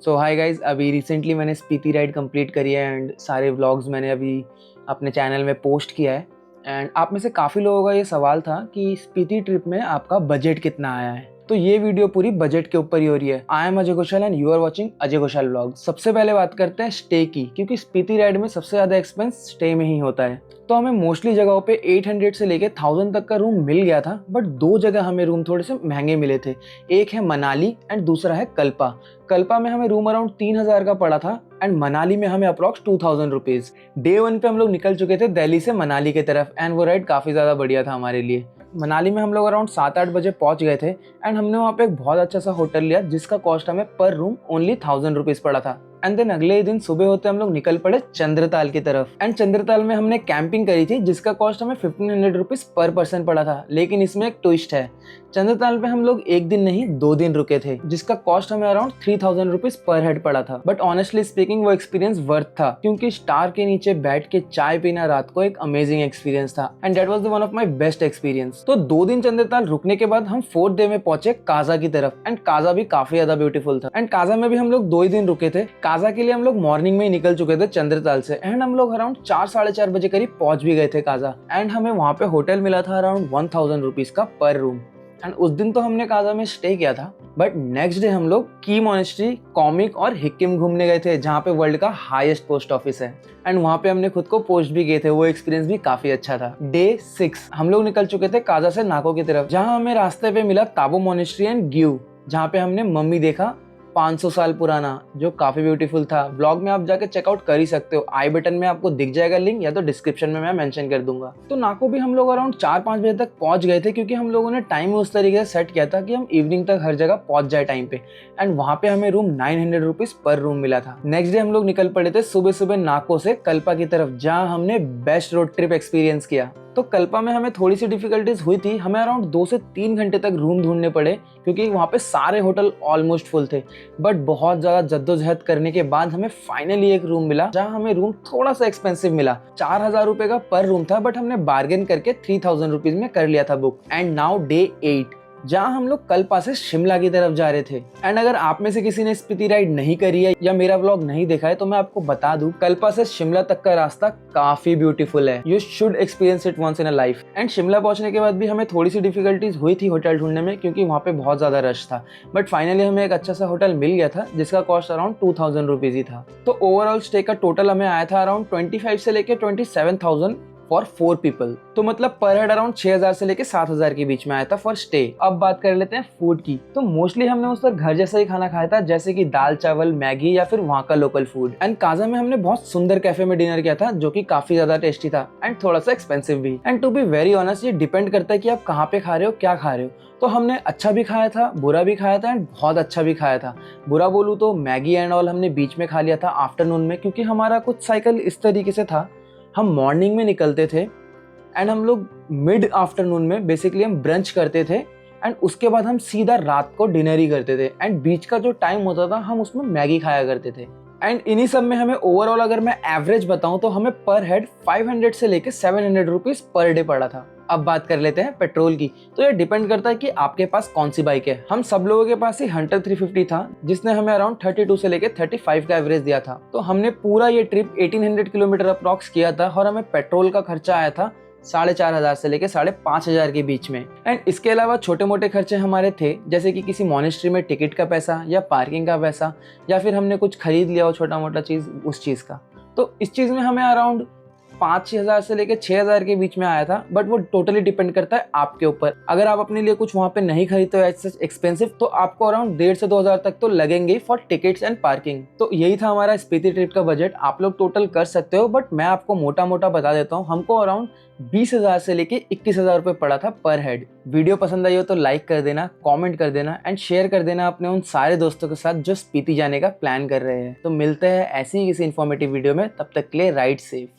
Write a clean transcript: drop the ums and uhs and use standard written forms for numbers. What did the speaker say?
सो hi guys, अभी recently मैंने Spiti ride complete करी है एंड सारे व्लॉग्स मैंने अभी अपने चैनल में पोस्ट किया है। एंड आप में से काफ़ी लोगों का ये सवाल था कि स्पीति ट्रिप में आपका बजट कितना आया है। तो ये वीडियो पूरी बजट के ऊपर ही हो रही है। I am Ajay Ghoshal and you are watching Ajay Ghoshal vlog. सबसे पहले बात करते हैं स्टे की, क्योंकि स्पीति राइड में सबसे ज़्यादा एक्सपेंस स्टे में ही होता है। तो हमें मोस्टली जगहों पे 800 से लेके 1000 तक का रूम मिल गया था, बट दो जगह हमें रूम थोड़े से महंगे मिले थे। एक है मनाली एंड दूसरा है कल्पा। कल्पा में हमें रूम अराउंड 3000 का पड़ा था एंड मनाली में हमें अप्रॉक्स 2000 रुपीज़। डे 1 पे हम लोग निकल चुके थे दिल्ली से मनाली की तरफ एंड वो राइड काफ़ी ज़्यादा बढ़िया था हमारे लिए। मनाली में हम लोग अराउंड 7-8 बजे पहुंच गए थे एंड हमने वहाँ पे एक बहुत अच्छा सा होटल लिया जिसका कॉस्ट हमें पर रूम ओनली 1000 रुपीज़ पड़ा था। एंड देन अगले ही दिन सुबह होते हम लोग निकल पड़े चंद्रताल की तरफ। एंड चंद्रताल में हमने कैंपिंग करी थी जिसका कॉस्ट हमें 1500 रुपीज़ पर पर्सन पड़ा था। लेकिन इसमें एक ट्विस्ट है, चंद्रताल पे हम लोग एक दिन नहीं 2 दिन रुके थे जिसका कॉस्ट हमें अराउंड 3000 रुपीज़ पर हेड पड़ा था। बट ऑनेस्टली स्पीकिंग वो एक्सपीरियंस वर्थ था, क्योंकि स्टार के नीचे बैठ के चाय पीना रात को एक अमेजिंग एक्सपीरियंस था and that was the one of my best experience. तो 2 दिन चंद्रताल रुकने के बाद हम 4th डे में पहुंचे काजा की तरफ एंड काजा भी काफी ज्यादा ब्यूटीफुल था। एंड काजा में भी हम लोग 2 ही दिन रुके थे। काजा के लिए हम लोग मॉर्निंग में ही निकल चुके थे चंद्रताल से एंड हम लोग अराउंड 4-4:30 बजे करीब पहुंच भी गए थे काजा। एंड हमें वहां पे होटल मिला था अराउंड 1000 रुपीज़ का पर रूम। एंड उस दिन तो हमने काजा में स्टे किया था, बट नेक्स्ट डे हम लोग की मॉनेस्ट्री, कॉमिक और हिक्किम घूमने गए थे जहाँ पे वर्ल्ड का हाईएस्ट पोस्ट ऑफिस है। एंड वहाँ पे हमने खुद को पोस्ट भी किए थे। वो एक्सपीरियंस भी काफी अच्छा था। डे 6 हम लोग निकल चुके थे काजा से नाको की तरफ, जहाँ हमें रास्ते पे मिला ताबो मॉनेस्ट्री एंड ग्यू, जहाँ पे हमने मम्मी देखा 500 साल पुराना, जो काफी ब्यूटीफुल था। ब्लॉग में आप जाके चेकआउट कर ही सकते हो, आई बटन में आपको दिख जाएगा लिंक, या तो डिस्क्रिप्शन में मैं मेंशन कर दूंगा। तो नाको भी हम लोग अराउंड 4-5 बजे तक पहुंच गए थे, क्योंकि हम लोगों ने टाइम उस तरीके से सेट किया था कि हम इवनिंग तक हर जगह पहुंच जाए टाइम पे। एंड वहां पे हमें रूम 900 रुपीज़ पर रूम मिला था। नेक्स्ट डे हम लोग निकल पड़े थे सुबह सुबह नाको से कल्पा की तरफ, जहाँ हमने बेस्ट रोड ट्रिप एक्सपीरियंस किया। तो कल्पा में हमें थोड़ी सी डिफिकल्टीज हुई थी। हमें अराउंड 2 से 3 घंटे तक रूम ढूंढने पड़े, क्योंकि वहाँ पे सारे होटल ऑलमोस्ट फुल थे। बट बहुत ज़्यादा जद्दोजहद करने के बाद हमें फाइनली एक रूम मिला, जहाँ हमें रूम थोड़ा सा एक्सपेंसिव मिला। 4000 रुपये का पर रूम था, बट हमने बार्गेन करके 3000 रुपीज़ में कर लिया था बुक। एंड नाउ डे 8, जहाँ हम लोग कल्पा से शिमला की तरफ जा रहे थे। एंड अगर आप में से किसी ने स्पीति राइड नहीं करी है या मेरा व्लॉग नहीं देखा है, तो मैं आपको बता दूं, कल्पा से शिमला तक का रास्ता काफी ब्यूटीफुल है। You should experience it once in a life. And Shimla पहुंचने के बाद भी हमें थोड़ी सी डिफिकल्टीज हुई थी होटल ढूंढने में, क्योंकि वहाँ पे बहुत ज्यादा रश था। बट फाइनली हमें एक अच्छा सा होटल मिल गया था जिसका कॉस्ट अराउंड 2000 रुपीज़ ही था। तो ओवरऑल स्टे का टोटल हमें आया था अराउंड 25 से लेके 27,000 फॉर 4 पीपल। तो मतलब पर हेड अराउंड 6000 से लेके 7000 के बीच में आया था फॉर स्टे। अब बात कर लेते हैं फूड की। तो मोस्टली हमने उस पर घर जैसा ही खाना खाया था, जैसे कि दाल चावल, मैगी या फिर वहाँ का लोकल फूड। एंड काजा में हमने बहुत सुंदर कैफे में डिनर किया था, जो कि काफी ज्यादा टेस्टी था एंड थोड़ा सा एक्सपेंसिव भी। And to be very honest, ये डिपेंड करता है कि आप कहाँ पे खा रहे हो, क्या खा रहे हो। तो हमने अच्छा भी खाया था, बुरा भी खाया था एंड बहुत अच्छा भी खाया था। बुरा बोलूँ तो मैगी एंड ऑल हमने बीच में खा लिया था आफ्टरनून में, क्योंकि हमारा कुछ साइकिल इस तरीके से था, हम मॉर्निंग में निकलते थे एंड हम लोग मिड आफ्टरनून में बेसिकली हम ब्रंच करते थे एंड उसके बाद हम सीधा रात को डिनर ही करते थे। एंड बीच का जो टाइम होता था हम उसमें मैगी खाया करते थे। एंड इन्हीं सब में हमें ओवरऑल अगर मैं एवरेज बताऊं तो हमें पर हेड 500 से लेके 700 रुपीज़ पर डे पड़ा था। अब बात कर लेते हैं पेट्रोल की। तो ये डिपेंड करता है कि आपके पास कौन सी बाइक है। हम सब लोगों के पास ही हंटर 350 था, जिसने हमें अराउंड 32 से लेके 35 का एवरेज दिया था। तो हमने पूरा ये ट्रिप 1800 किलोमीटर अप्रॉक्स किया था और हमें पेट्रोल का खर्चा आया था 4500 से लेके 5500 के बीच में। एंड इसके अलावा छोटे मोटे खर्चे हमारे थे, जैसे कि किसी मॉनेस्ट्री में टिकट का पैसा या पार्किंग का पैसा, या फिर हमने कुछ खरीद लिया हो छोटा मोटा चीज़, उस चीज़ का। तो इस चीज़ में हमें अराउंड 5,000 से लेके 6,000 के बीच में आया था। बट वो टोटली डिपेंड करता है आपके ऊपर। अगर आप अपने लिए कुछ वहाँ पे नहीं खरीदते हो ऐसे एक्सपेंसिव, तो आपको अराउंड 1,500 से 2,000 तक तो लगेंगे फॉर टिकट्स एंड पार्किंग। तो यही था हमारा स्पीति ट्रिप का बजट। आप लोग टोटल कर सकते हो, बट मैं आपको मोटा मोटा बता देता हूँ। हमको अराउंड 20,000 से लेके 21,000 रुपये पड़ा था पर हेड। वीडियो पसंद आई हो तो लाइक कर देना, कमेंट कर देना एंड शेयर कर देना अपने उन सारे दोस्तों के साथ जो स्पीति जाने का प्लान कर रहे हैं। तो मिलते हैं ऐसी ही किसी इन्फॉर्मेटिव वीडियो में, तब तक के लिए राइड सेफ।